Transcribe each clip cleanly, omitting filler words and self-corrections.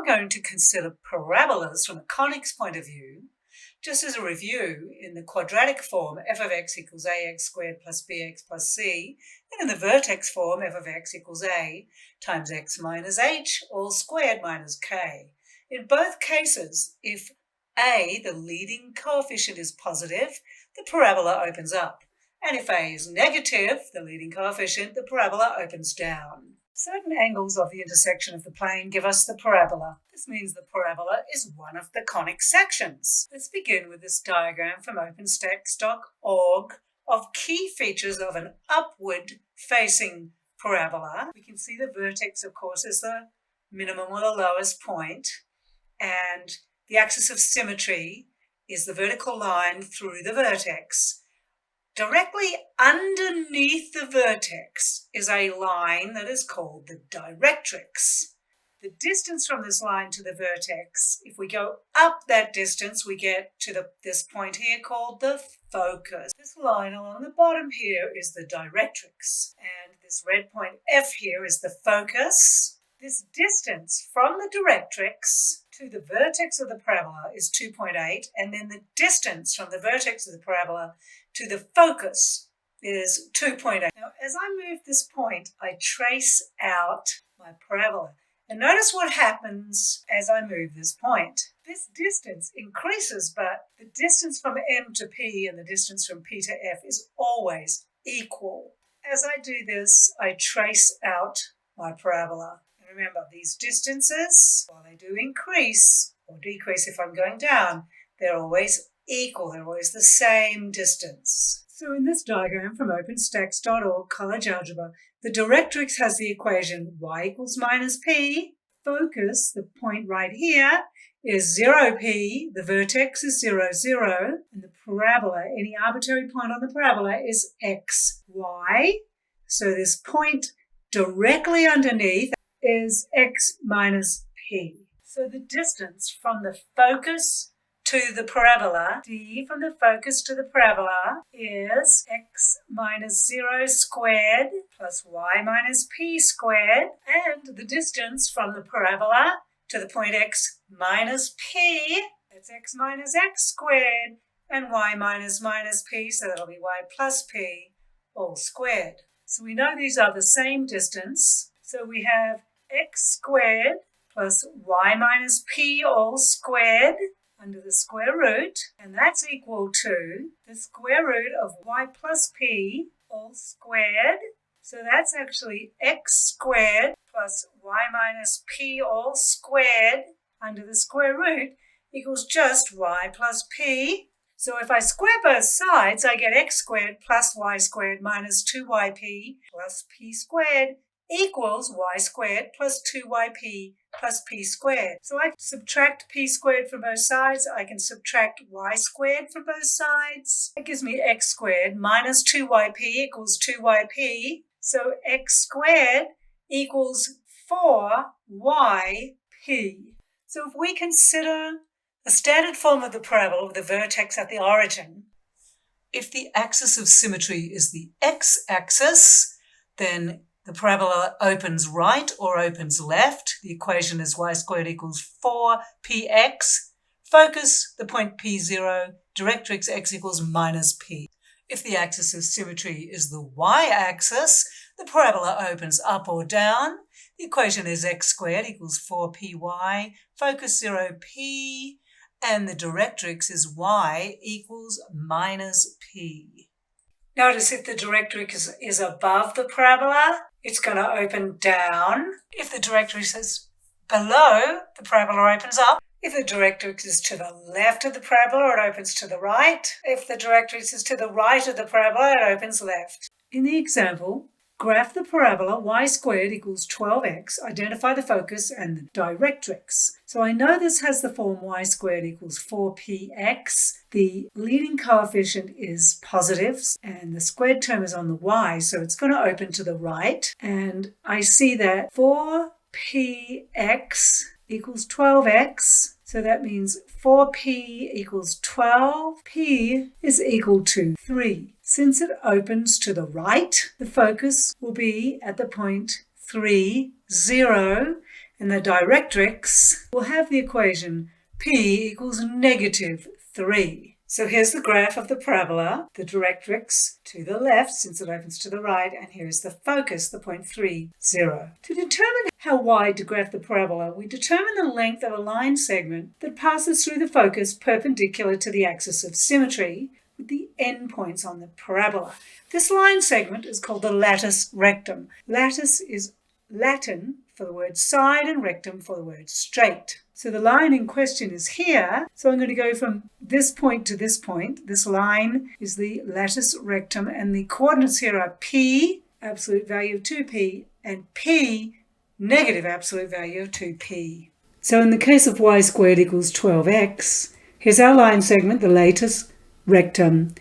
going to consider parabolas from a conics point of view. Just as a review, in the quadratic form, f of x equals ax squared plus bx plus c, and in the vertex form, f of x equals a times x minus h, all squared minus k. In both cases, if a, the leading coefficient, is positive, the parabola opens up. And if a is negative, the leading coefficient, the parabola opens down. Certain angles of the intersection of the plane give us the parabola. This means the parabola is one of the conic sections. Let's begin with this diagram from OpenStax.org of key features of an upward-facing parabola. We can see the vertex, of course, is the minimum or the lowest point, and the axis of symmetry is the vertical line through the vertex. Directly underneath the vertex is a line that is called the directrix. The distance from this line to the vertex, if we go up that distance, we get to this point here called the focus. This line along the bottom here is the directrix, and this red point F here is the focus. This distance from the directrix to the vertex of the parabola is 2.8, and then the distance from the vertex of the parabola to the focus is 2.8. Now, as I move this point, I trace out my parabola. And notice what happens as I move this point. This distance increases, but the distance from M to P and the distance from P to F is always equal. As I do this, I trace out my parabola. And remember, these distances, while they do increase or decrease if I'm going down, they're always equal. They're always the same distance. So in this diagram from OpenStax.org College Algebra, the directrix has the equation y equals minus p. Focus, the point right here, is 0p. The vertex is 0, 0. And the parabola, any arbitrary point on the parabola, is x, y. So this point directly underneath is x minus p. So the distance from the focus to the parabola, d from the focus to the parabola, is x minus 0 squared plus y minus p squared, and the distance from the parabola to the point x minus p, that's x minus x squared, and y minus p, so that'll be y plus p, all squared. So we know these are the same distance, so we have x squared plus y minus p all squared under the square root, and that's equal to the square root of y plus p all squared. So that's actually x squared plus y minus p all squared under the square root equals just y plus p. So if I square both sides, I get x squared plus y squared minus 2yp plus p squared equals y squared plus 2yp plus p squared. So I can subtract p squared from both sides. I can subtract y squared from both sides. That gives me x squared minus 2yp equals 2yp. So x squared equals 4yp. So if we consider the standard form of the parabola with the vertex at the origin, if the axis of symmetry is the x-axis, then the parabola opens right or opens left. The equation is y squared equals 4px. Focus, the point P0, directrix x equals minus p. If the axis of symmetry is the y-axis, the parabola opens up or down. The equation is x squared equals 4py, focus 0p, and the directrix is y equals minus p. Notice if the directrix is above the parabola, it's going to open down. If the directrix is below, the parabola opens up. If the directrix is to the left of the parabola, it opens to the right. If the directrix is to the right of the parabola, it opens left. In the example, graph the parabola y squared equals 12x, identify the focus and the directrix. So I know this has the form y squared equals 4px. The leading coefficient is positives and the squared term is on the y, so it's going to open to the right. And I see that 4px equals 12x. So that means 4p equals 12. P is equal to 3. Since it opens to the right, the focus will be at the point 3, 0, And the directrix will have the equation P equals -3. So here's the graph of the parabola, the directrix to the left since it opens to the right, and here's the focus, the point 3, 0. To determine how wide to graph the parabola, we determine the length of a line segment that passes through the focus perpendicular to the axis of symmetry with the endpoints on the parabola. This line segment is called the latus rectum. Latus is Latin for the word side and rectum for the word straight. So the line in question is here. So I'm going to go from this point to this point. This line is the latus rectum, and the coordinates here are P, absolute value of 2P, and P, negative absolute value of 2P. So in the case of y squared equals 12x, here's our line segment, the latus rectum.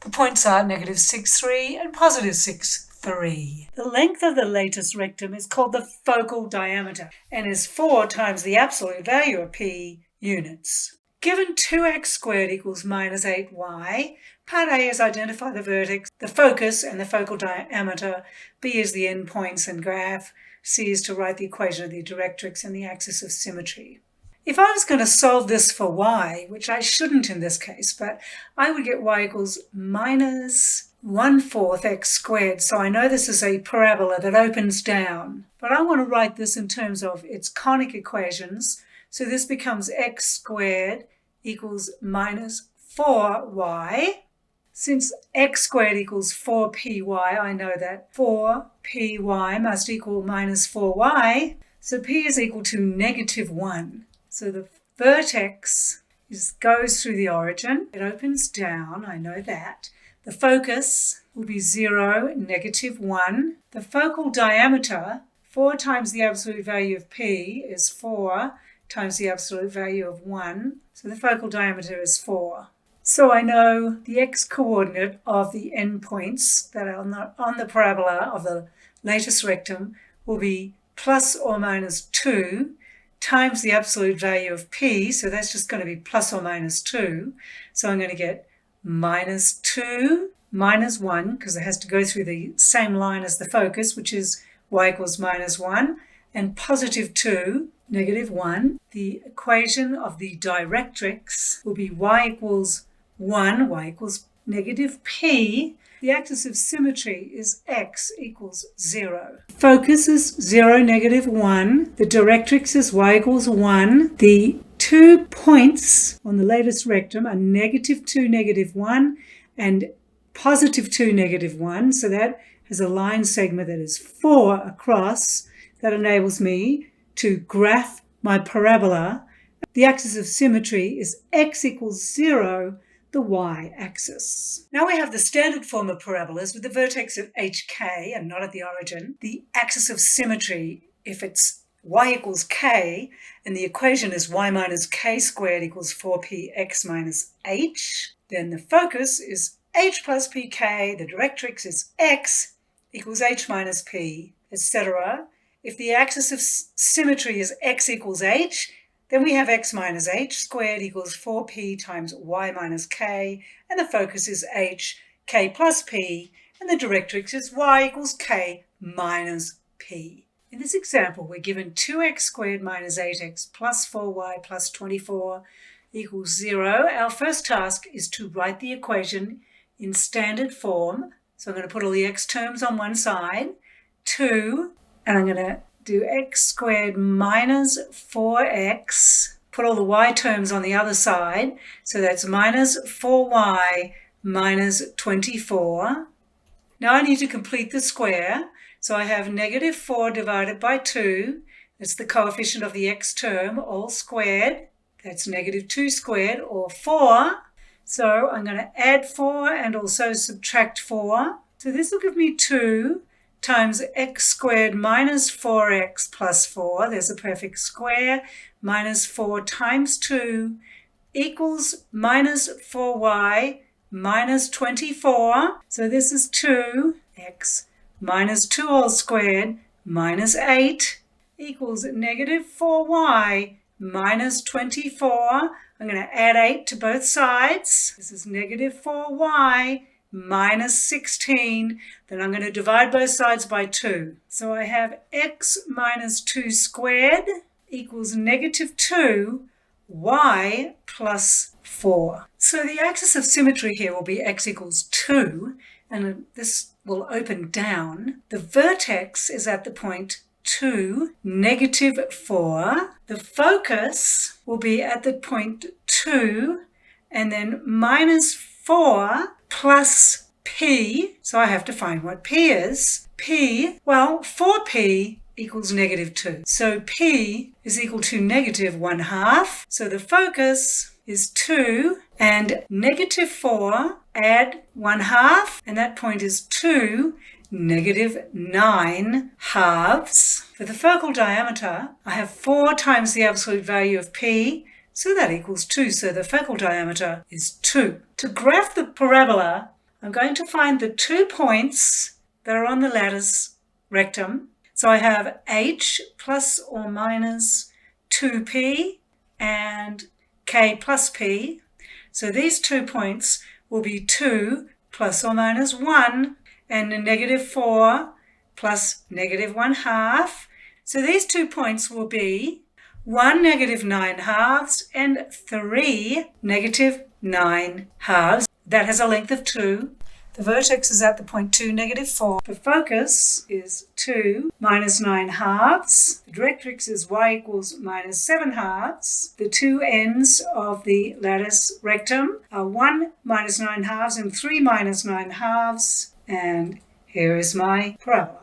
The points are -6, 3 and +6, 3. The length of the latus rectum is called the focal diameter and is 4 times the absolute value of P units. Given 2x squared equals -8y, part A is identify the vertex, the focus and the focal diameter, B is the endpoints and graph, C is to write the equation of the directrix and the axis of symmetry. If I was going to solve this for y, which I shouldn't in this case, but I would get y equals -1/4 x squared. So I know this is a parabola that opens down, but I want to write this in terms of its conic equations. So this becomes x squared equals -4y. Since x squared equals 4py, I know that 4py must equal -4y. So p is equal to -1. So the vertex goes through the origin. It opens down, I know that. The focus will be 0, -1. The focal diameter, 4 times the absolute value of P, is 4 times the absolute value of 1. So the focal diameter is 4. So I know the x-coordinate of the endpoints that are on the parabola of the latus rectum will be ±2 times the absolute value of P, so that's just going to be ±2. So I'm going to get -2 -1, because it has to go through the same line as the focus, which is y equals -1, and +2, -1. The equation of the directrix will be y equals 1, y equals -p. The axis of symmetry is x equals 0. Focus is 0, -1. The directrix is y equals 1. The 2 points on the latus rectum are -2, -1, and +2, -1. So that has a line segment that is 4 across. That enables me to graph my parabola. The axis of symmetry is x equals 0, the y-axis. Now we have the standard form of parabolas with the vertex of hk and not at the origin. The axis of symmetry, if it's y equals k, and the equation is y minus k squared equals 4px minus h, then the focus is h plus pk, the directrix is x equals h minus p, etc. If the axis of symmetry is x equals h, then we have x minus h squared equals 4p times y minus k, and the focus is h, k plus p, and the directrix is y equals k minus p. In this example, we're given 2x squared minus 8x plus 4y plus 24 equals 0. Our first task is to write the equation in standard form. So I'm going to put all the x terms on one side, 2, and I'm going to do x squared minus 4x, put all the y terms on the other side, so that's minus 4y minus 24. Now I need to complete the square, so I have -4 divided by 2, that's the coefficient of the x term, all squared, that's -2 squared, or 4. So I'm going to add 4 and also subtract 4. So this will give me 2 times x squared minus 4x plus 4, there's a perfect square, minus 4 times 2 equals minus 4y minus 24. So this is 2x minus 2 all squared minus 8 equals -4y minus 24. I'm going to add 8 to both sides. This is -4y minus 16. Then I'm going to divide both sides by 2. So I have x minus 2 squared equals negative 2, y plus 4. So the axis of symmetry here will be x equals 2, and this will open down. The vertex is at the point 2, negative 4. The focus will be at the point 2, and then minus 4 plus p. So I have to find what p is. P, well, 4p equals negative 2. So p is equal to negative 1/2. So the focus is 2, and negative 4 add 1/2, and that point is 2, negative 9/2. For the focal diameter, I have 4 times the absolute value of p, so that equals 2. So the focal diameter is 2. To graph the parabola, I'm going to find the 2 points that are on the lattice rectum. So I have h plus or minus 2p and k plus p. So these 2 points will be 2 plus or minus 1 and negative 4 plus negative 1/2. So these 2 points will be 1 negative 9/2 and 3 negative 9/2. That has a length of 2. The vertex is at the point 2, negative 4. The focus is 2 minus 9/2. The directrix is y equals minus 7/2. The two ends of the lattice rectum are 1 minus 9/2 and 3 minus 9/2. And here is my parabola.